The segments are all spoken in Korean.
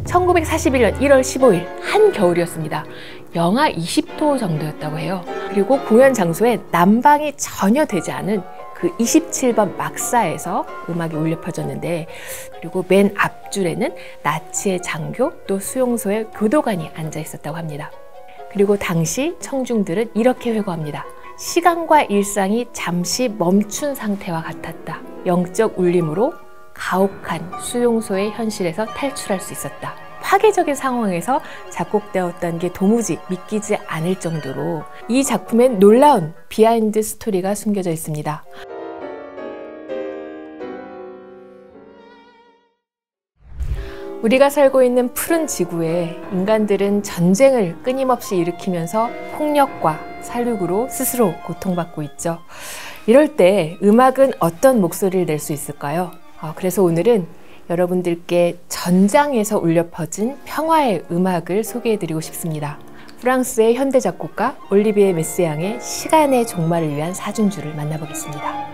1941년 1월 15일 한겨울이었습니다. 영하 20도 정도였다고 해요. 그리고 공연 장소에 난방이 전혀 되지 않은 그 27번 막사에서 음악이 울려 퍼졌는데, 그리고 맨 앞줄에는 나치의 장교 또 수용소의 교도관이 앉아 있었다고 합니다. 그리고 당시 청중들은 이렇게 회고합니다. 시간과 일상이 잠시 멈춘 상태와 같았다. 영적 울림으로 가혹한 수용소의 현실에서 탈출할 수 있었다. 파괴적인 상황에서 작곡되었다는 게 도무지 믿기지 않을 정도로 이 작품엔 놀라운 비하인드 스토리가 숨겨져 있습니다. 우리가 살고 있는 푸른 지구에 인간들은 전쟁을 끊임없이 일으키면서 폭력과 살육으로 스스로 고통받고 있죠. 이럴 때 음악은 어떤 목소리를 낼 수 있을까요? 그래서 오늘은 여러분들께 전장에서 울려 퍼진 평화의 음악을 소개해드리고 싶습니다. 프랑스의 현대 작곡가 올리비에 메스양의 시간의 종말을 위한 사중주를 만나보겠습니다.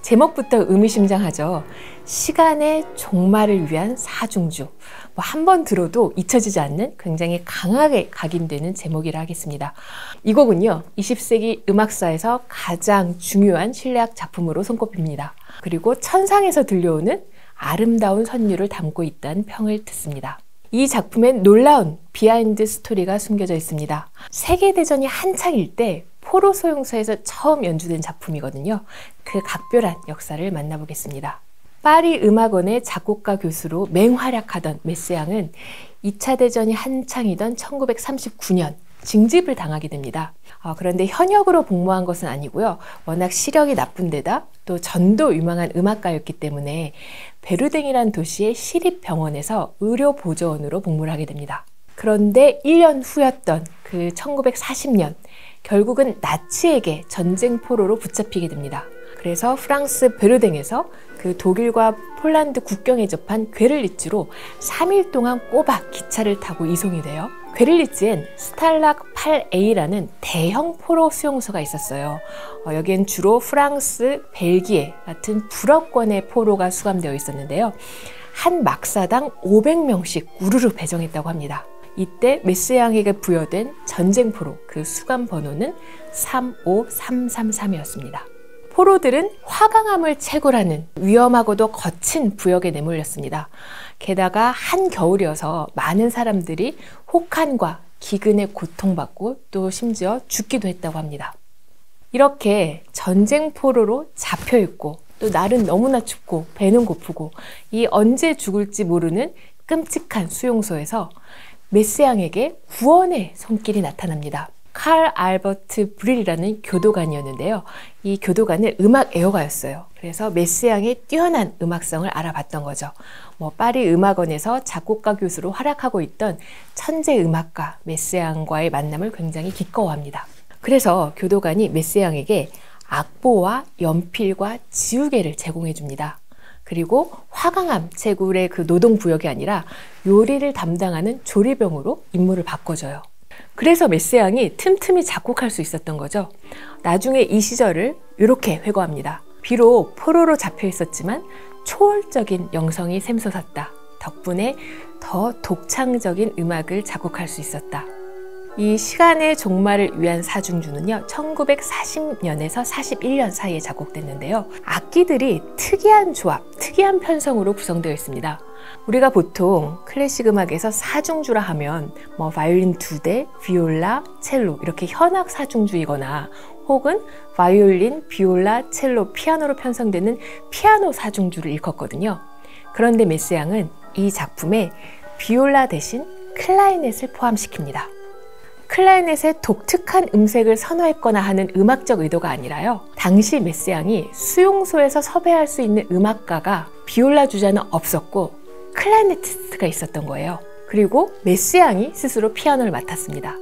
제목부터 의미심장하죠. 시간의 종말을 위한 사중주. 한 번 들어도 잊혀지지 않는 굉장히 강하게 각인되는 제목이라 하겠습니다. 이 곡은요, 20세기 음악사에서 가장 중요한 실내악 작품으로 손꼽힙니다. 그리고 천상에서 들려오는 아름다운 선율을 담고 있다는 평을 듣습니다. 이 작품엔 놀라운 비하인드 스토리가 숨겨져 있습니다. 세계대전이 한창일 때 포로 소용소에서 처음 연주된 작품이거든요. 그 각별한 역사를 만나보겠습니다. 파리 음악원의 작곡가 교수로 맹활약하던 메스양은 2차 대전이 한창이던 1939년 징집을 당하게 됩니다. 그런데 현역으로 복무한 것은 아니고요. 워낙 시력이 나쁜 데다 또 전도 유망한 음악가였기 때문에 베르댕이라는 도시의 시립병원에서 의료보조원으로 복무를 하게 됩니다. 그런데 1년 후였던 그 1940년 결국은 나치에게 전쟁 포로로 붙잡히게 됩니다. 그래서 프랑스 베르댕에서 그 독일과 폴란드 국경에 접한 괴를리츠로 3일 동안 꼬박 기차를 타고 이송이 돼요. 괴를리츠엔 스탈락 8A라는 대형 포로 수용소가 있었어요. 여기엔 주로 프랑스, 벨기에 같은 불어권의 포로가 수감되어 있었는데요. 한 막사당 500명씩 우르르 배정했다고 합니다. 이때 메스양에게 부여된 전쟁포로 그 수감 번호는 35333이었습니다. 포로들은 화강암을 채굴하는 위험하고도 거친 부역에 내몰렸습니다. 게다가 한겨울이어서 많은 사람들이 혹한과 기근에 고통받고 또 심지어 죽기도 했다고 합니다. 이렇게 전쟁포로로 잡혀있고 또 날은 너무나 춥고 배는 고프고 이 언제 죽을지 모르는 끔찍한 수용소에서 메스양에게 구원의 손길이 나타납니다. 칼 알버트 브릴이라는 교도관이었는데요. 이 교도관은 음악 애호가였어요. 그래서 메스양의 뛰어난 음악성을 알아봤던 거죠. 파리 음악원에서 작곡가 교수로 활약하고 있던 천재 음악가 메스양과의 만남을 굉장히 기꺼워합니다. 그래서 교도관이 메스양에게 악보와 연필과 지우개를 제공해 줍니다. 그리고 화강암 채굴의 그 노동부역이 아니라 요리를 담당하는 조리병으로 임무를 바꿔줘요. 그래서 메스양이 틈틈이 작곡할 수 있었던 거죠. 나중에 이 시절을 이렇게 회고합니다. 비록 포로로 잡혀 있었지만 초월적인 영성이 샘솟았다. 덕분에 더 독창적인 음악을 작곡할 수 있었다. 이 시간의 종말을 위한 사중주는요, 1940년에서 41년 사이에 작곡됐는데요. 악기들이 특이한 조합, 특이한 편성으로 구성되어 있습니다. 우리가 보통 클래식 음악에서 사중주라 하면 바이올린 2대, 비올라, 첼로 이렇게 현악 사중주이거나 혹은 바이올린, 비올라, 첼로, 피아노로 편성되는 피아노 사중주를 일컫거든요. 그런데 메스양은 이 작품에 비올라 대신 클라리넷을 포함시킵니다. 클라리넷의 독특한 음색을 선호했거나 하는 음악적 의도가 아니라요. 당시 메스양이 수용소에서 섭외할 수 있는 음악가가 비올라 주자는 없었고 클라리네티스트가 있었던 거예요. 그리고 메스양이 스스로 피아노를 맡았습니다.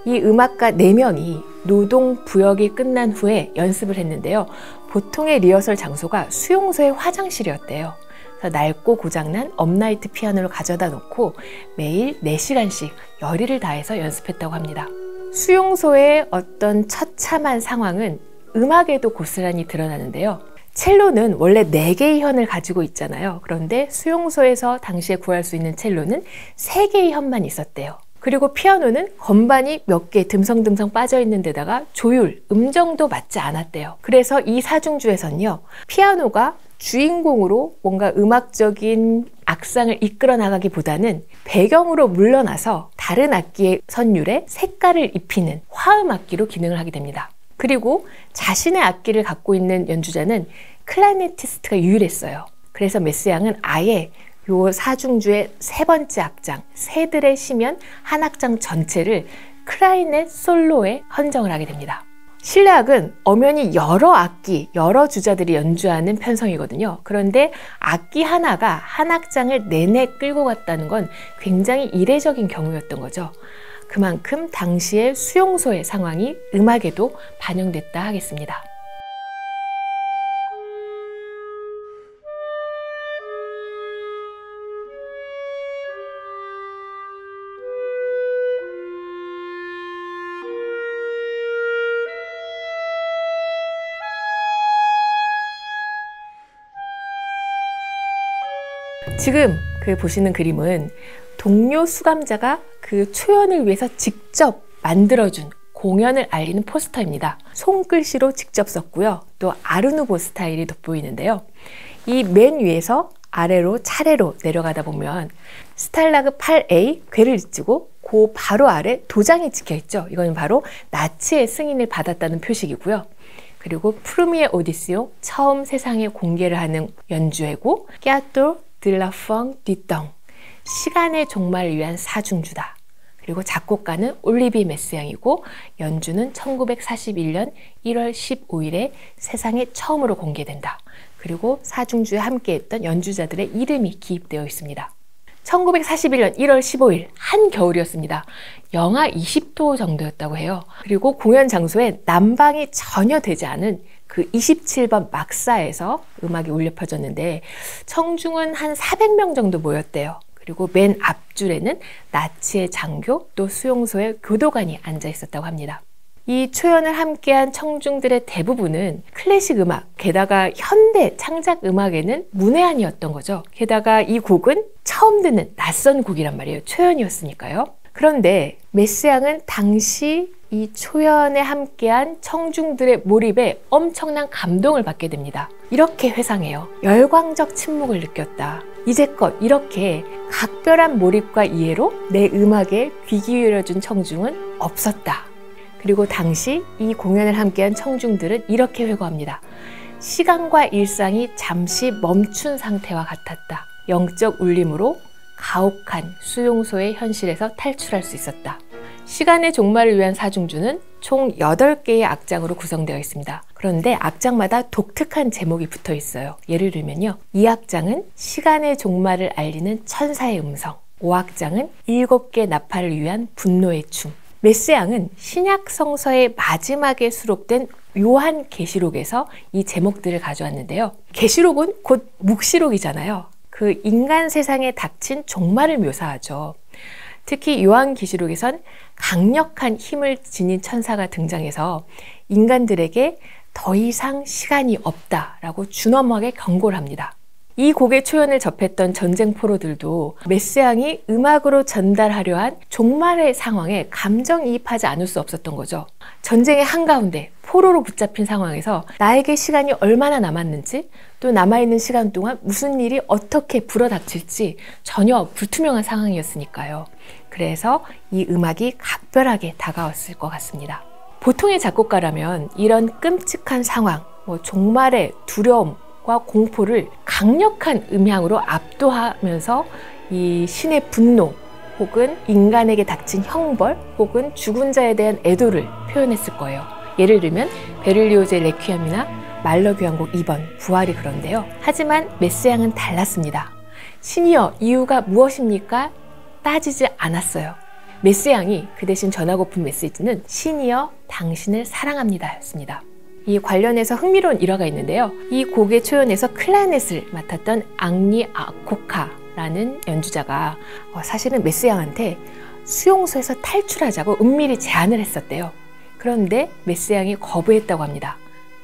이 음악가 4명이 노동 부역이 끝난 후에 연습을 했는데요. 보통의 리허설 장소가 수용소의 화장실이었대요. 그래서 낡고 고장난 업라이트 피아노를 가져다 놓고 매일 4시간씩 열의를 다해서 연습했다고 합니다. 수용소의 어떤 처참한 상황은 음악에도 고스란히 드러나는데요. 첼로는 원래 4개의 현을 가지고 있잖아요. 그런데 수용소에서 당시에 구할 수 있는 첼로는 3개의 현만 있었대요. 그리고 피아노는 건반이 몇 개 듬성듬성 빠져 있는 데다가 조율, 음정도 맞지 않았대요. 그래서 이 사중주에서는요, 피아노가 주인공으로 뭔가 음악적인 악상을 이끌어 나가기보다는 배경으로 물러나서 다른 악기의 선율에 색깔을 입히는 화음 악기로 기능을 하게 됩니다. 그리고 자신의 악기를 갖고 있는 연주자는 클라리네티스트가 유일했어요. 그래서 메스양은 아예 요 사중주의 3번째 악장, 새들의 시면 한 악장 전체를 클라리넷 솔로에 헌정을 하게 됩니다. 실내악은 엄연히 여러 악기, 여러 주자들이 연주하는 편성이거든요. 그런데 악기 하나가 한 악장을 내내 끌고 갔다는 건 굉장히 이례적인 경우였던 거죠. 그만큼 당시의 수용소의 상황이 음악에도 반영됐다 하겠습니다. 지금 보시는 그림은 동료 수감자가 그 초연을 위해서 직접 만들어준 공연을 알리는 포스터입니다. 손글씨로 직접 썼고요. 또 아르누보 스타일이 돋보이는데요. 이 맨 위에서 아래로 차례로 내려가다 보면 스탈라그 8A 궤를 잇고 그 바로 아래 도장이 찍혀 있죠. 이건 바로 나치의 승인을 받았다는 표식이고요. 그리고 프루미에 오디시오 처음 세상에 공개를 하는 연주회고 깨아토 들라펑 디덩 시간의 종말을 위한 사중주다. 그리고 작곡가는 올리비 메스양이고 연주는 1941년 1월 15일에 세상에 처음으로 공개된다. 그리고 사중주에 함께했던 연주자들의 이름이 기입되어 있습니다. 1941년 1월 15일 한겨울이었습니다. 영하 20도 정도였다고 해요. 그리고 공연 장소에 난방이 전혀 되지 않은 그 27번 막사에서 음악이 울려 퍼졌는데 청중은 한 400명 정도 모였대요. 그리고 맨 앞줄에는 나치의 장교 또 수용소의 교도관이 앉아 있었다고 합니다. 이 초연을 함께한 청중들의 대부분은 클래식 음악, 게다가 현대 창작 음악에는 문외한이었던 거죠. 게다가 이 곡은 처음 듣는 낯선 곡이란 말이에요. 초연이었으니까요. 그런데 메스양은 당시 이 초연에 함께한 청중들의 몰입에 엄청난 감동을 받게 됩니다. 이렇게 회상해요. 열광적 침묵을 느꼈다. 이제껏 이렇게 각별한 몰입과 이해로 내 음악에 귀 기울여준 청중은 없었다. 그리고 당시 이 공연을 함께한 청중들은 이렇게 회고합니다. 시간과 일상이 잠시 멈춘 상태와 같았다. 영적 울림으로 가혹한 수용소의 현실에서 탈출할 수 있었다. 시간의 종말을 위한 사중주는 총 8개의 악장으로 구성되어 있습니다. 그런데 악장마다 독특한 제목이 붙어 있어요. 예를 들면요. 2악장은 시간의 종말을 알리는 천사의 음성, 5악장은 7개 나팔을 위한 분노의 춤, 메스양은 신약 성서의 마지막에 수록된 요한계시록에서 이 제목들을 가져왔는데요. 계시록은 곧 묵시록이잖아요. 그 인간 세상에 닥친 종말을 묘사하죠. 특히 요한계시록에선 강력한 힘을 지닌 천사가 등장해서 인간들에게 더 이상 시간이 없다라고 준엄하게 경고를 합니다. 이 곡의 초연을 접했던 전쟁 포로들도 메스양이 음악으로 전달하려 한 종말의 상황에 감정이입하지 않을 수 없었던 거죠. 전쟁의 한가운데 포로로 붙잡힌 상황에서 나에게 시간이 얼마나 남았는지 또 남아있는 시간 동안 무슨 일이 어떻게 불어닥칠지 전혀 불투명한 상황이었으니까요. 그래서 이 음악이 각별하게 다가왔을 것 같습니다. 보통의 작곡가라면 이런 끔찍한 상황, 종말의 두려움과 공포를 강력한 음향으로 압도하면서 이 신의 분노 혹은 인간에게 닥친 형벌 혹은 죽은 자에 대한 애도를 표현했을 거예요. 예를 들면 베를리오즈의 레퀴엠이나 말러 교향곡 2번 부활이 그런데요. 하지만 메스양은 달랐습니다. 신이여 이유가 무엇입니까? 따지지 않았어요. 메스양이 그 대신 전하고픈 메시지는 신이여 당신을 사랑합니다 였습니다. 이 관련해서 흥미로운 일화가 있는데요. 이 곡의 초연에서 클라넷을 맡았던 앙리 아코카라는 연주자가 사실은 메스양한테 수용소에서 탈출하자고 은밀히 제안을 했었대요. 그런데 메스양이 거부했다고 합니다.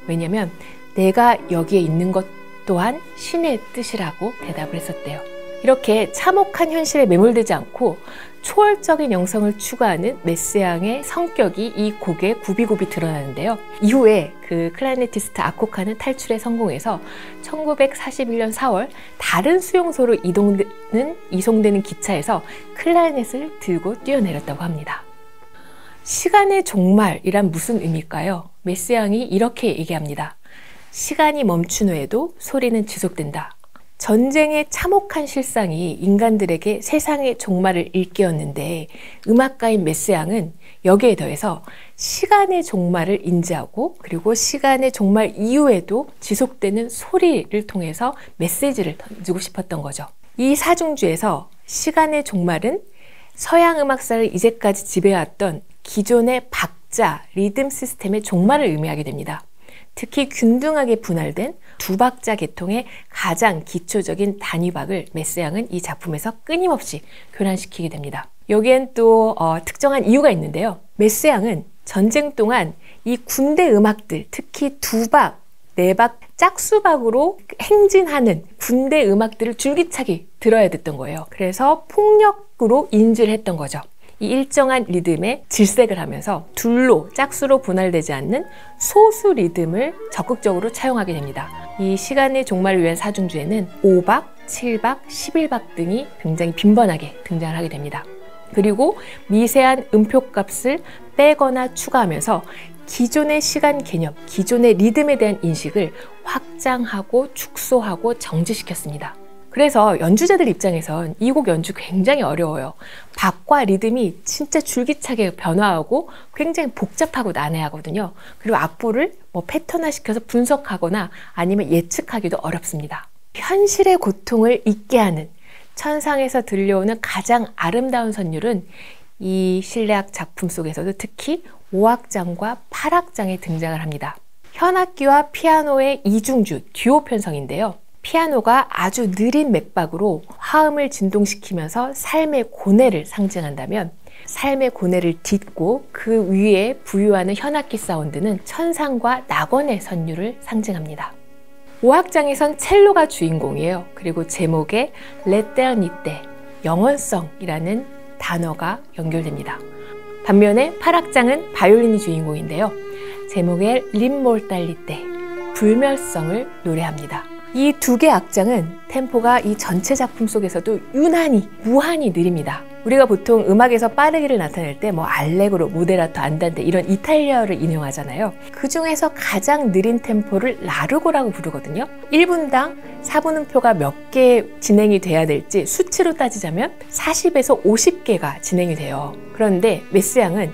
왜냐면 내가 여기에 있는 것 또한 신의 뜻이라고 대답을 했었대요. 이렇게 참혹한 현실에 매몰되지 않고 초월적인 영성을 추구하는 메스양의 성격이 이 곡에 굽이굽이 드러나는데요. 이후에 그 클라리네티스트 아코카는 탈출에 성공해서 1941년 4월 다른 수용소로 이송되는 기차에서 클라리넷을 들고 뛰어내렸다고 합니다. 시간의 종말이란 무슨 의미일까요? 메스양이 이렇게 얘기합니다. 시간이 멈춘 후에도 소리는 지속된다. 전쟁의 참혹한 실상이 인간들에게 세상의 종말을 일깨웠는데 음악가인 메스양은 여기에 더해서 시간의 종말을 인지하고 그리고 시간의 종말 이후에도 지속되는 소리를 통해서 메시지를 던지고 싶었던 거죠. 이 사중주에서 시간의 종말은 서양 음악사를 이제까지 지배해왔던 기존의 박자, 리듬 시스템의 종말을 의미하게 됩니다. 특히 균등하게 분할된 두 박자 계통의 가장 기초적인 단위박을 메스양은 이 작품에서 끊임없이 교란시키게 됩니다. 여기엔 또 특정한 이유가 있는데요. 메스양은 전쟁 동안 이 군대 음악들, 특히 두박, 네박, 짝수박으로 행진하는 군대 음악들을 줄기차게 들어야 됐던 거예요. 그래서 폭력으로 인지를 했던 거죠. 이 일정한 리듬에 질색을 하면서 둘로, 짝수로 분할되지 않는 소수 리듬을 적극적으로 차용하게 됩니다. 이 시간의 종말을 위한 사중주에는 5박, 7박, 11박 등이 굉장히 빈번하게 등장을 하게 됩니다. 그리고 미세한 음표값을 빼거나 추가하면서 기존의 시간 개념, 기존의 리듬에 대한 인식을 확장하고 축소하고 정지시켰습니다. 그래서 연주자들 입장에선 이 곡 연주 굉장히 어려워요. 박과 리듬이 진짜 줄기차게 변화하고 굉장히 복잡하고 난해하거든요. 그리고 악보를 패턴화시켜서 분석하거나 아니면 예측하기도 어렵습니다. 현실의 고통을 잊게 하는 천상에서 들려오는 가장 아름다운 선율은 이 실내악 작품 속에서도 특히 5악장과 8악장에 등장을 합니다. 현악기와 피아노의 이중주, 듀오 편성인데요. 피아노가 아주 느린 맥박으로 화음을 진동시키면서 삶의 고뇌를 상징한다면 삶의 고뇌를 딛고 그 위에 부유하는 현악기 사운드는 천상과 낙원의 선율을 상징합니다. 5악장에선 첼로가 주인공이에요. 그리고 제목에 l'éternité, 영원성이라는 단어가 연결됩니다. 반면에 8악장은 바이올린이 주인공인데요. 제목에 l'immortalité, 불멸성을 노래합니다. 이 두 개의 악장은 템포가 이 전체 작품 속에서도 유난히 무한히 느립니다. 우리가 보통 음악에서 빠르기를 나타낼 때 알레그로, 모데라토, 안단테 이런 이탈리아어를 인용하잖아요. 그 중에서 가장 느린 템포를 라르고라고 부르거든요. 1분당 4분음표가 몇 개 진행이 돼야 될지 수치로 따지자면 40에서 50개가 진행이 돼요. 그런데 메스양은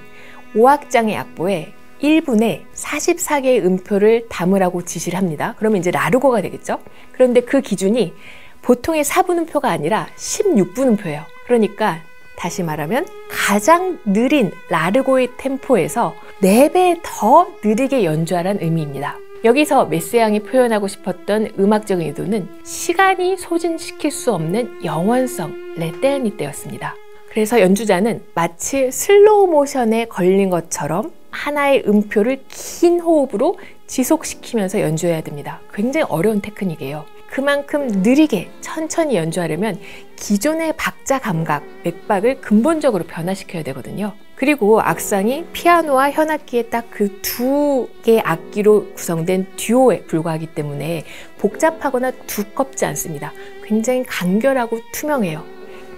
5악장의 악보에 1분에 44개의 음표를 담으라고 지시를 합니다. 그러면 이제 라르고가 되겠죠. 그런데 그 기준이 보통의 4분음표가 아니라 16분음표예요. 그러니까 다시 말하면 가장 느린 라르고의 템포에서 4배 더 느리게 연주하라는 의미입니다. 여기서 메스양이 표현하고 싶었던 음악적인 의도는 시간이 소진시킬 수 없는 영원성, l'éternité 였습니다. 그래서 연주자는 마치 슬로우 모션에 걸린 것처럼 하나의 음표를 긴 호흡으로 지속시키면서 연주해야 됩니다. 굉장히 어려운 테크닉이에요. 그만큼 느리게 천천히 연주하려면 기존의 박자 감각, 맥박을 근본적으로 변화시켜야 되거든요. 그리고 악상이 피아노와 현악기의 딱 그 두 개의 악기로 구성된 듀오에 불과하기 때문에 복잡하거나 두껍지 않습니다. 굉장히 간결하고 투명해요.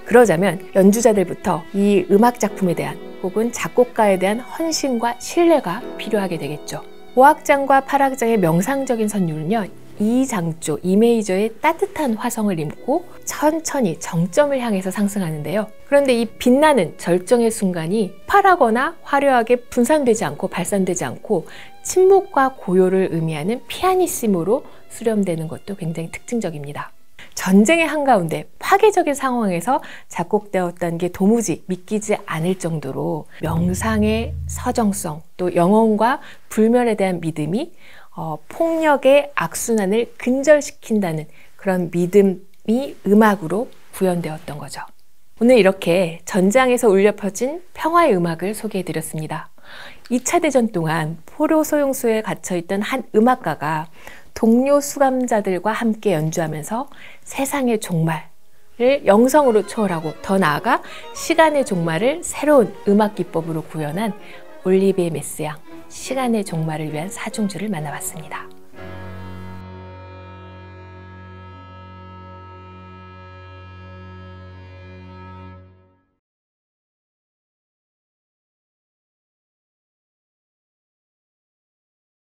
그러자면 연주자들부터 이 음악 작품에 대한 혹은 작곡가에 대한 헌신과 신뢰가 필요하게 되겠죠. 5악장과 8악장의 명상적인 선율은요, E 장조, E 메이저의 따뜻한 화성을 입고 천천히 정점을 향해서 상승하는데요. 그런데 이 빛나는 절정의 순간이 파라거나 화려하게 분산되지 않고 발산되지 않고 침묵과 고요를 의미하는 피아니시모로 수렴되는 것도 굉장히 특징적입니다. 전쟁의 한가운데 파괴적인 상황에서 작곡되었다는 게 도무지 믿기지 않을 정도로 명상의 서정성, 또 영혼과 불멸에 대한 믿음이 폭력의 악순환을 근절시킨다는 그런 믿음이 음악으로 구현되었던 거죠. 오늘 이렇게 전장에서 울려 퍼진 평화의 음악을 소개해드렸습니다. 2차 대전 동안 포로 소용소에 갇혀있던 한 음악가가 동료 수감자들과 함께 연주하면서 세상의 종말을 영성으로 초월하고 더 나아가 시간의 종말을 새로운 음악 기법으로 구현한 올리비에 메스양 시간의 종말을 위한 사중주를 만나봤습니다.